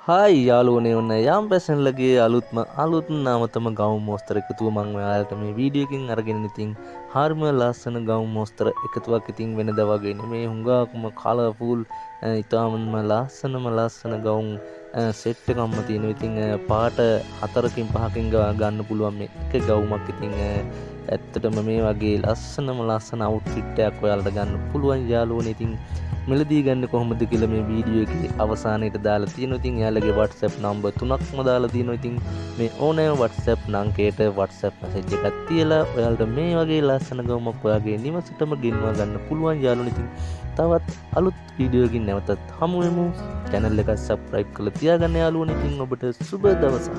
Hi යාළුවනේ ඔන්න යාම් පැසන්ලගේ අලුත්ම නාමතම ගවුම් මෝස්තර එකතුව මං ඔයාලට මේ වීඩියෝ එකකින් අරගෙන ඉතින් හරිම ලස්සන ගවුම් මෝස්තර එකතුවක් ඉතින් වෙනද වගේ නෙමේ හුඟක්ම කලර්ෆුල් ඉතාමත්ම ලස්සන ගවුම් සෙට් එකක්ම තියෙනවා. ඉතින් පාට 4කින් 5කින් ගන්න පුළුවන් මේ එක ගවුමක්. ඉතින් ඇත්තටම මේ වගේ ලස්සන අවුට්ෆිට් එකක් ඔයාලට ගන්න පුළුවන් යාළුවනේ. ඉතින් මිලදී ගන්න කොහොමද කියලා මේ වීඩියෝ එකේ අවසානයේට දාලා තියෙනවා. ඉතින් එයාලගේ WhatsApp නම්බර් 3ක්ම දාලා තියෙනවා. ඉතින් මේ ඕනෑම WhatsApp නංකයට WhatsApp message එකක් තියලා ඔයාලට මේ වගේ ලස්සන ගවුමක් ඔයාගේ නිවසටම ගෙන්වා ගන්න පුළුවන් යාළුවනේ. ඉතින් තවත් අලුත් වීඩියෝ එකකින් නැවතත් හමු වෙමු. channel එක subscribe කරලා තියාගන්න යාළුවනේ. ඉතින් ඔබට සුබ දවසක්.